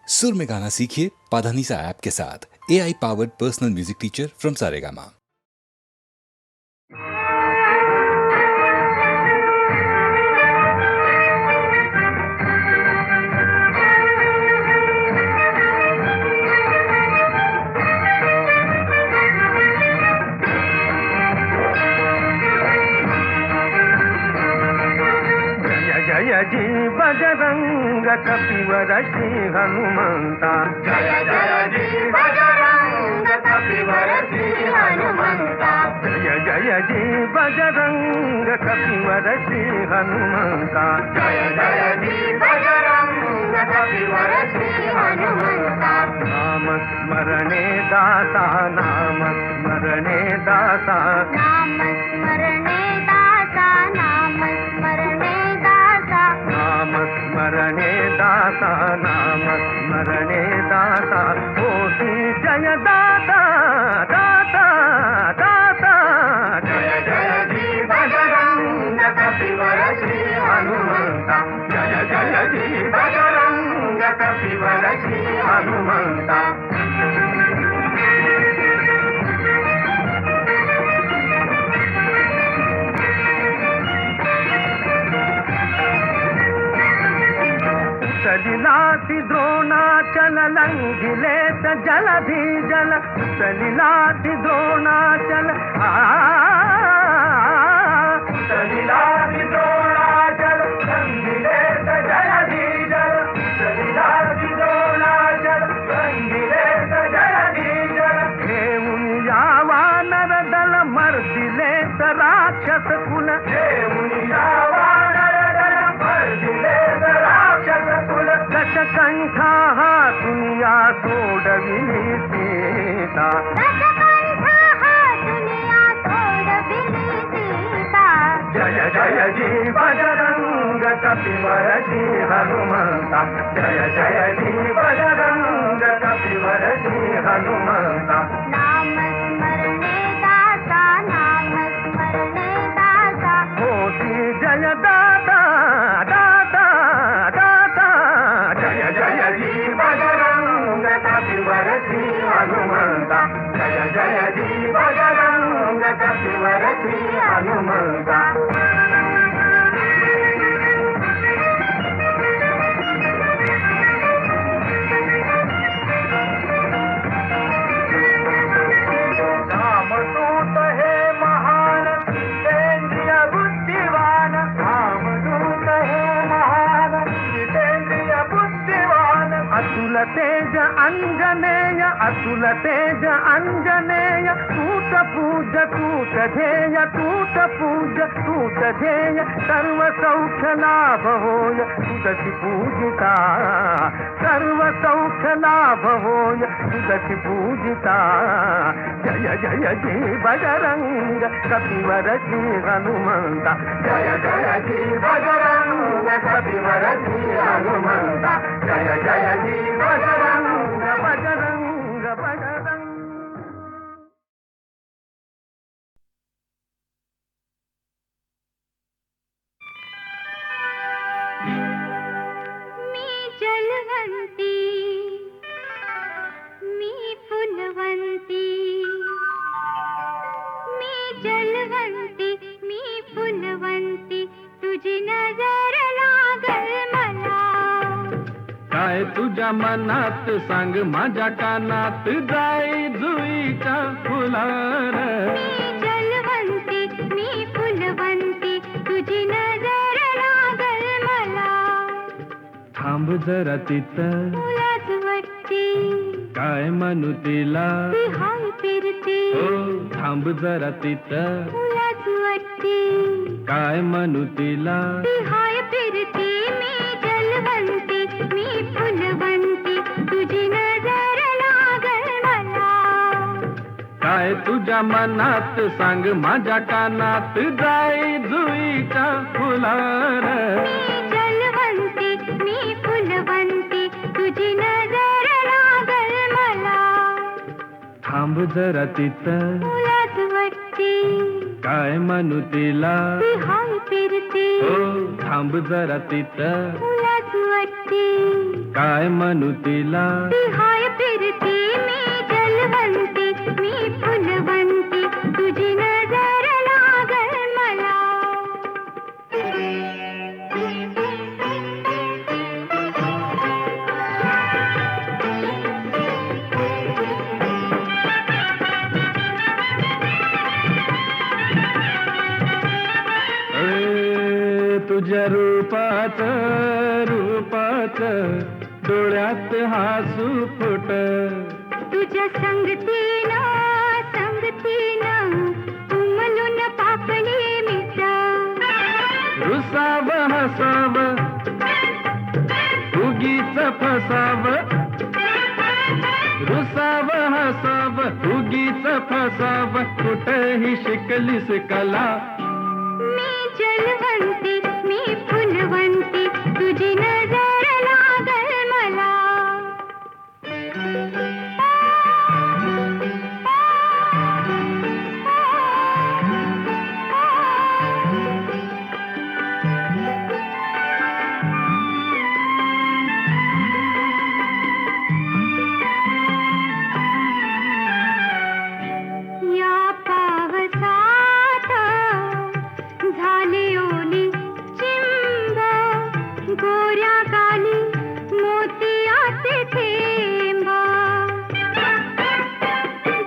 सुर में गाना सीखिए पाधानीसा ऐप के साथ। AI powered personal music teacher from Saregama. जय जी बजरंग कपिवर श्री हनुमंता। जय जय जी बजरंग कपिवर श्री हनुमंता। जय जय जी बजरंग कपिवर श्री हनुमंता। जय जय जी बजरंग कपिवर श्री हनुमंता। नाम स्मरणे दाता, नाम स्मरणे दाता, नाम स्मरणे दाता, नाम स्मरणे दाता, नाम स्मरणे दाता, नाम स्मरणे दाता, होती जय दाता दाता दाता। जय जय जी बजरंग कपिवर श्री हनुमंता। जय जय जी बजरंग कपिवर श्री हनुमंता। सलिलाति द्रोणाचल लंघिले स जलधि जल, सलिलाति द्रोणाचल सलिलाति द्रोणाचल लंघिले स जलधि जल, सलिलाति द्रोणाचल लंघिले स जलधि जल। घेऊन यावा नरदल मर्दिले स राक्षस कुल, घेऊन यावा नरदल मर्दिले स राक्षस कुल। दशकंठा हा दुनिया सोडविली सीता, दशकंठा हा दुनिया सोडविली सीता। जय जय जी बजरंग कपिवर श्री हनुमंता। जय जय जी बजरंग कपिवर श्री हनुमंता। नाम स्मरणे दाता, नाम स्मरणे दाता, होती जय दाता दाता दाता। जय जय जी बजरंग कपिवर श्री हनुमंता। जय जय जी बजरंग कपिवर श्री हनुमंता। रामदूत हे महान जितेंद्रिय बुद्धिवान, रामदूत हे महान जितेंद्रिय बुद्धिवान। अतुल तेज अंजनेय, अतुल तेज अंजनेय, तूत पूज तूत ध्येय, तूत पूज तूत ध्येय। सर्व सौख्य लाभ होय तुझसी पूजिता, सर्व सौख्य लाभ होय तुझसी पूजिता। जय जय जी बजरंग कपिवर श्री हनुमंता। जय जय जी बजरंग कपिवर श्री हनुमंता। जय जय जी बजरंग बजरंग बजरंग। मी जलवंती, मी फुलवंती, मी जलवंती, मी फुलवंती, तुझी नजर लागल मला। काय तुझ्या मनात सांग माझ्या कानात, जाई जुईच्या फुलार। मी जलवंती, मी फुलवंती, तुझी नजर लागल मला। थांब जरा तिथं, तुलाच वाटते, काय म्हणू तिला, ती हाय फिरते, हो थांब जरा तिथं, तुलाच वाटते, काय म्हणू तिला, ती हाय फिरते। मी जलवंती, मी फुलवंती, तुझी नजर लागल मला। काय तुझ्या मनात सांग माझ्या कानात, जाई जुईच्या फुलार। मी जलवंती, मी फुलवंती, तुझी नजर लागल मला। थांब जरा तिथं, तुलाच वाटते, काय म्हणू तिला, ती हाय फिरते, हो थांब जरा तिथं, तुलाच वाटते, काय म्हणू तिला ती हाय फिरती मी जलवंती मी फुलवंती तुझी नजर लागल मला तुझ्या रूपात रूपात डोळ्यात हसू फुट तुझ्या संगतीनं उमलून पापली मिट रुसाव हसाव उगीच फसाव रुसाव हसाव उगीच फसाव कुठेही शिकलीस कला मी जलवंती मी फुलवंती तुझी नजर लागल मला या पावसात झाली ओली चिंब गोऱ्या गाली मोतियाचे थेंब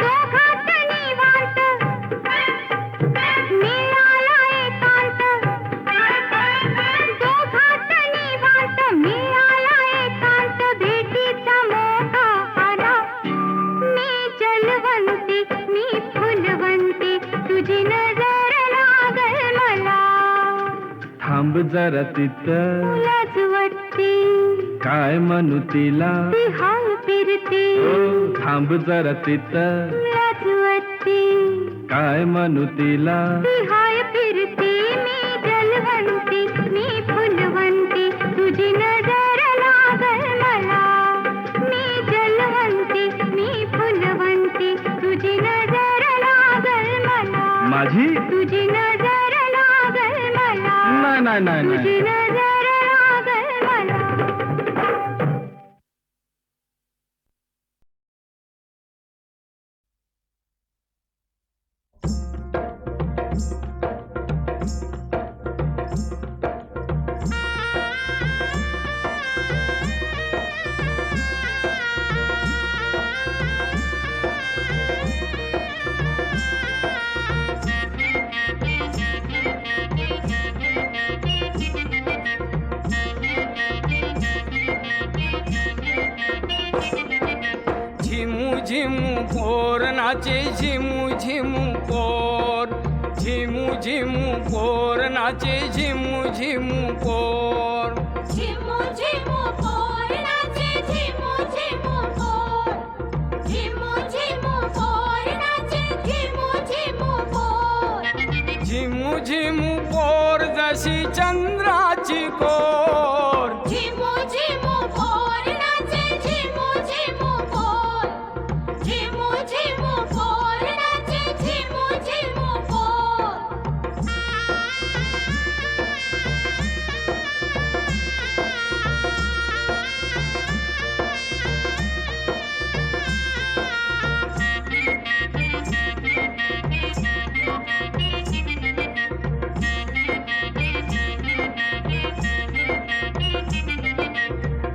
दोघात निवांत मिळाला एकांत दोघात निवांत मिळाला एकांत भेटीचा मोठा आला मी जलवंती मी फुलवंती तुझी नजर लागल मला थांब जरा तिथं तुलाच वाटते काय म्हणू तिला ती हाय फिरते थांब जरा तिथं तुलाच वाटते काय म्हणू तिला ती हाय फिरते मी जलवंती मी फुलवंती तुझी नजर लागल मला मी जलवंती मी फुलवंती तुझी नजर लागल मला माझी तुझी नजर लागल मला नाही नाही नाही तुझी नाही नजर लागल मला झिमू झिमू पोर नाचे झिमू झिमू पोर झिमू झिमू पोर नाचे झिमू झिमू पोर झिमू झिमू पोर नाचे झिमू झिमू पोर झिमू झिमू पोर नाचे झिमू झिमू पोर झिमू झिमू पोर जशी चंद्राची कोर झिमू झिमू पोर नाचे झिमू झिमू पोर झिमू झिमू पोर नाचे झिमू झिमू पोर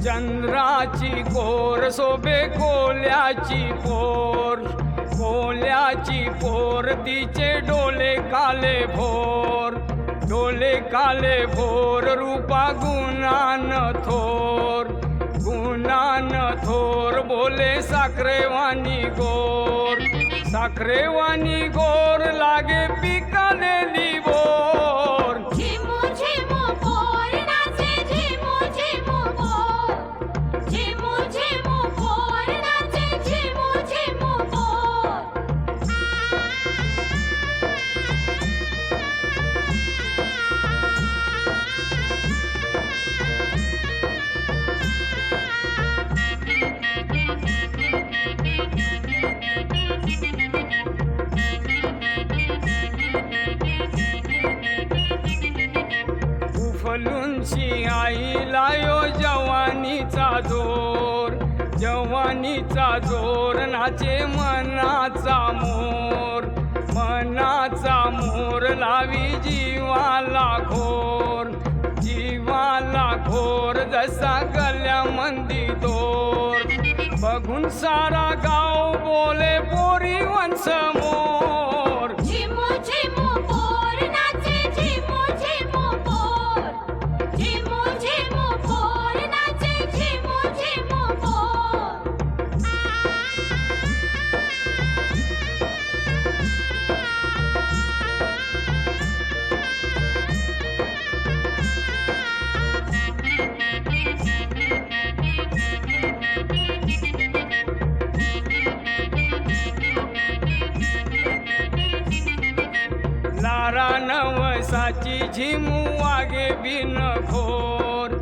चंद्राची कोर शोभे कोल्याची पोर कोल्याची पोर तिचे डोले काले भोर रूपा गुणान थोर बोले साखरेवानी गोर लागे पिकालेली बोर झिमू झिमू पोर नाचे झिमू झिमू पोर झिमू झिमू पोर नाचे झिमू झिमू पोर उफलूनची आई लायो जवानीचा जोर जवानीचा जोर नाचे मनाचा मोर मनाचा मोर लावी जीवाला घोर जसा गल्यामंदी दोर बघून सारा गाव बोले पोरी वंश मोर झिमू झिमू पोर नाचे झिमू झिमू पोर झिमू झिमू पोर नाचे झिमू झिमू पोर लारा नवसाची झिमू वागे बिन घोर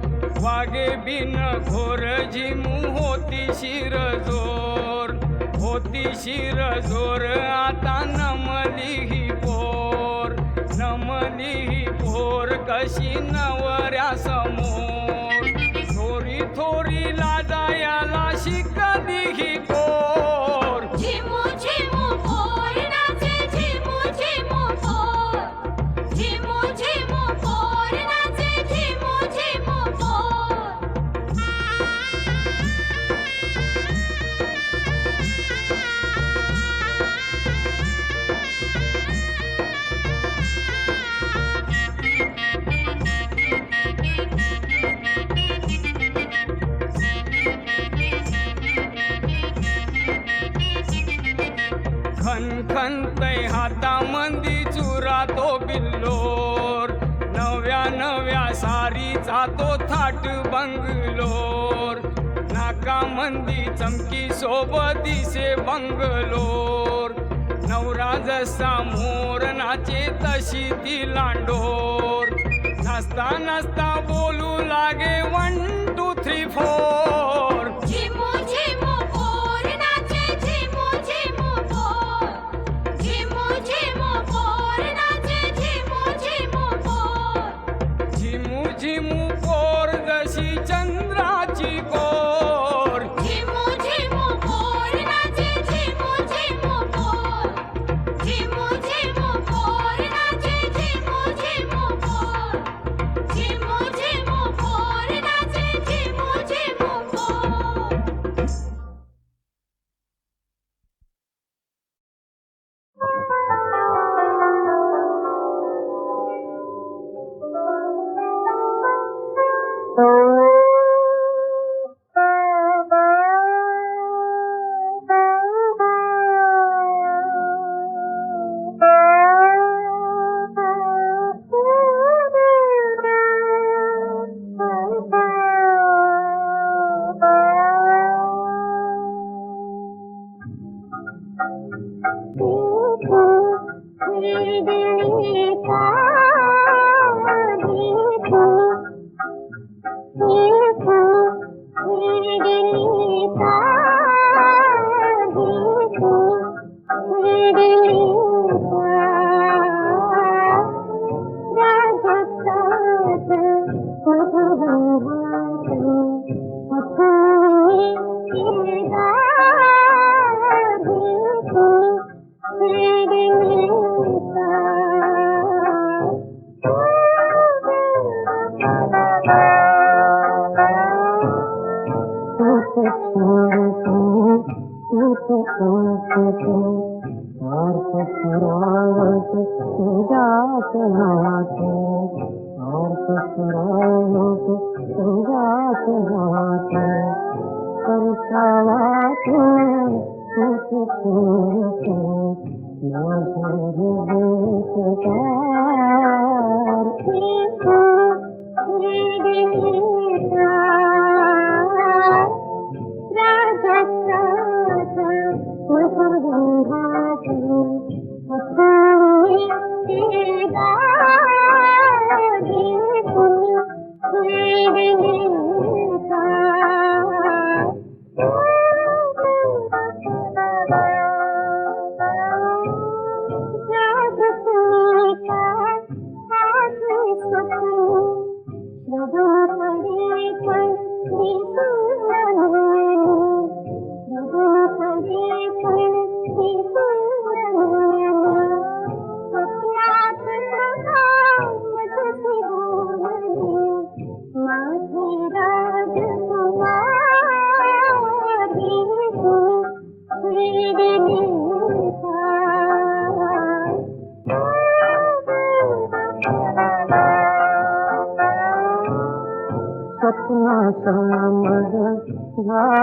झिमू होती शिर जोर आता नमली ही पोर कशी नवऱ्या समोर थोरी लाजायाला शिकली ही पोर झिमू झिमू पोर नाचे झिमू झिमू पोर झिमू झिमू पोर नाचे झिमू झिमू पोर खनखनतय हातामंदी चुरा तो बिल्लोर नव्या सारीचा तो थाट बंगलोर नाकामंदी चमकी सोबतीसे बंगलोर नवरा जसा मोर नाचे तशी ती लांडोर नाचता बोलू लागे 1 2 3 4 झिमू झिमू पोर नाचे झिमू झिमू पोर झिमू झिमू पोर नाचे झिमू झिमू पोर झिमू पोर जशी चंद्राची कोर झिमू झिमू पोर नाचे झिमू झिमू पोर झिमू झिमू पोर नाचे झिमू झिमू पोर झिमू झिमू पोर नाचे झिमू झिमू पोर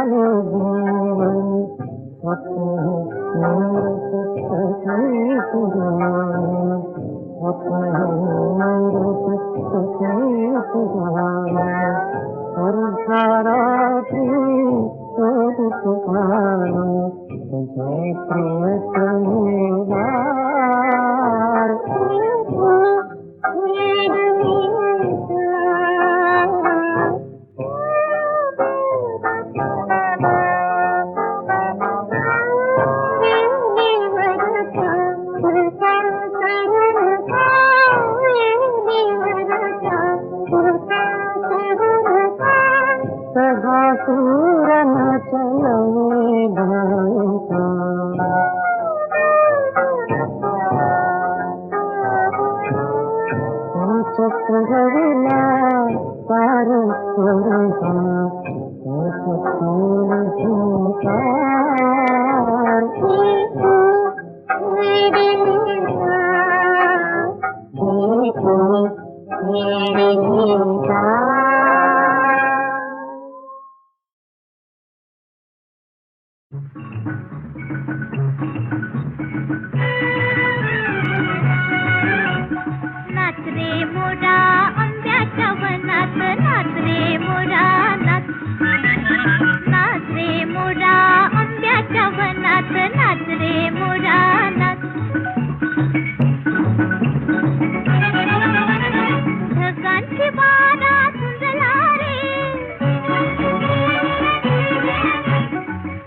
झाले जीवन अपने मेरे सखी पुराण अपने मेरे सखी पुराण और सारा पुकार जय प्रिय परिवार सदा सूरन चलवे भाईता चक्रविला पार स्वरूपा नाच रे मोरा आंब्याच्या वनात नाच रे मोरा नाच नाच रे मोरा आंब्याच्या वनात नाच रे मोरा नाच ढगांची वारा सुंजला रे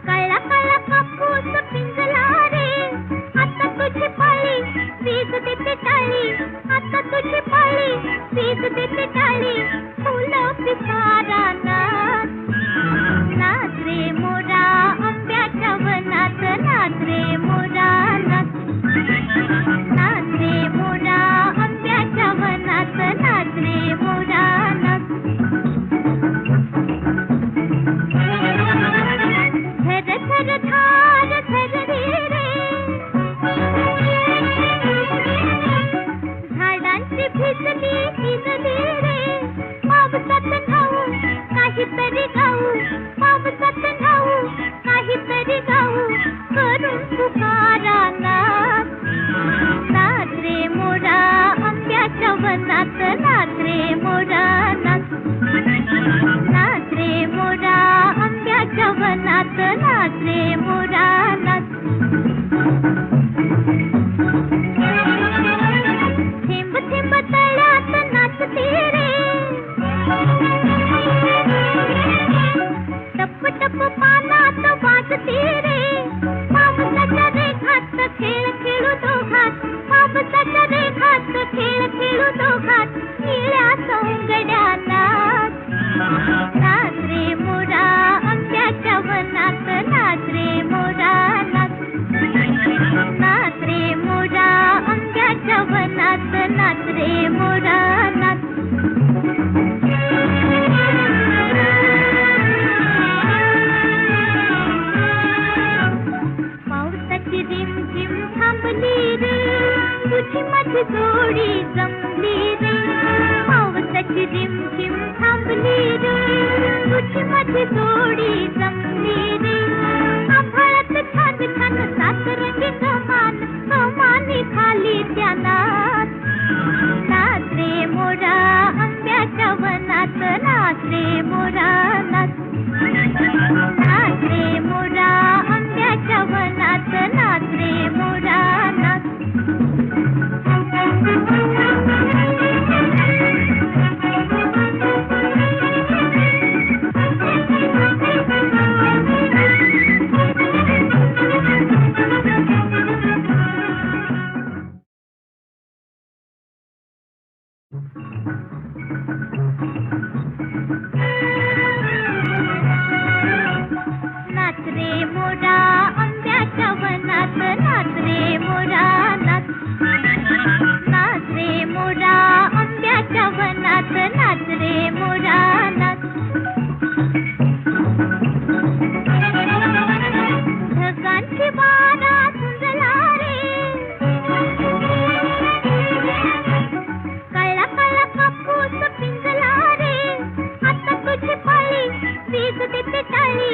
कळला कळला कापूस पिंजला रे आता तुझी पाळी वीज देते टाळी आता तुझी पाळी वीज देते टाळी फुलं पिसारा नाच नाच रे मोरा आंब्याच्या वनात नाच रे मोरा नाच नाच रे मोरा आंब्याच्या वनात नाच रे मोरा नाच झर झर धार झरली रे झाडांची भिजली भिजली रे पावसात न्हाऊ काहीतरी गाऊ पावसात न्हाऊ काहीतरी गाऊ करून पुकारा नाच नाच रे मोरा आंब्याच्या वनात नाच रे मोरा नाच नाच रे मोरा आंब्याच्या वनात नाच रे मोरा नाच थेंब थेंब तळ्यात नाचते रे टप टप पानात वाजते रे पावसाच्या रेखात खेळ खेळू दोघात पावसाच्या रेखात खेळ खेळू दोघात निळ्या सौंगड्या नाच नाच रे मोरा आंब्याच्या वनात नाच रे मोरा नाच नाच रे मोरा आंब्याच्या वनात नाच रे मोरा नाच पावसाची रिमझिम थांबली रे तुझी माझी जोडी जमली रे पावसाची रिमझिम थांबली रे तुझी माझी जोडी जमली रे आभाळात छान छान सातरंगी कमान कमानी खाली त्या नाच नाच रे मोरा आंब्याच्या वनात नाच रे मोरा नाच नाच रे मोरा आंब्याच्या वनात नाच रे मोरा नाच नाच रे मोरा आंब्याच्या वनात नाच रे मोरा नाच नाच रे मोरा आंब्याच्या वनात नाच रे मोरा नाच ढगांची वारा सुंजला रे कळला कळला कापूस पिंजला रे आता तुझी पाळी वीज देते टाळी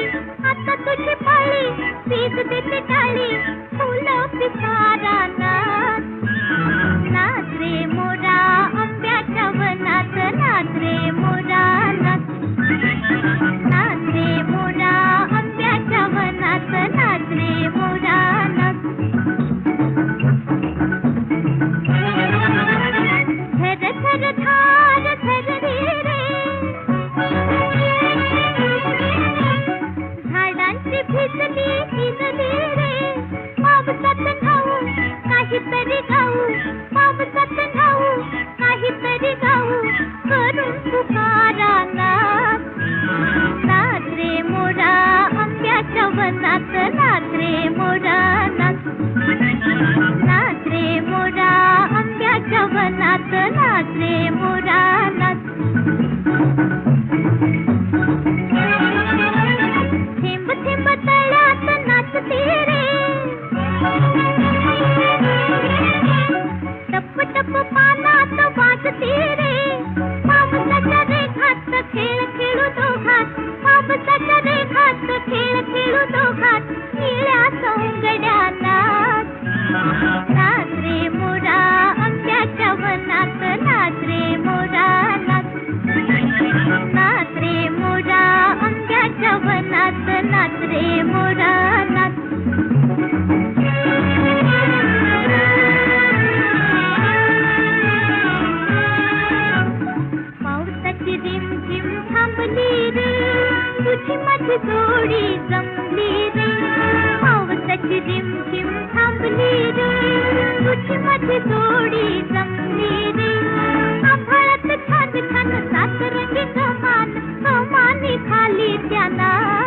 माझी भिजली भिजली रे पावसात न्हाऊ काहीतरी गाऊ पावसात न्हाऊ काहीतरी गाऊ करून पुकारा नाच नाच रे मोरा आंब्याच्या वनात नाच रे मोरा नाच नाच रे मोरा आंब्याच्या वनात नाच रे मोरा नाच थेंब थेंब तळ्यात नाचते रे टप टप पानात वाजते रे पावसाच्या रेखात खेळ खेळू दोघात पावसाच्या रेखात खेळ खेळू दोघात निळ्या सौंगड्या नाच नाच रे मोरा आंब्याच्या वनात नाच रे मोरा नाच नाच रे मोरा आंब्याच्या वनात नाच रे मोरा नाच पावसाची रिमझिम थांबली रे तुझी माझी जोडी जमली रे पावसाची रिमझिम थांबली रे तुझी माझी जोडी जमली रे आभाळात छान छान सात रंगी कमान कमानी खाली त्या नाच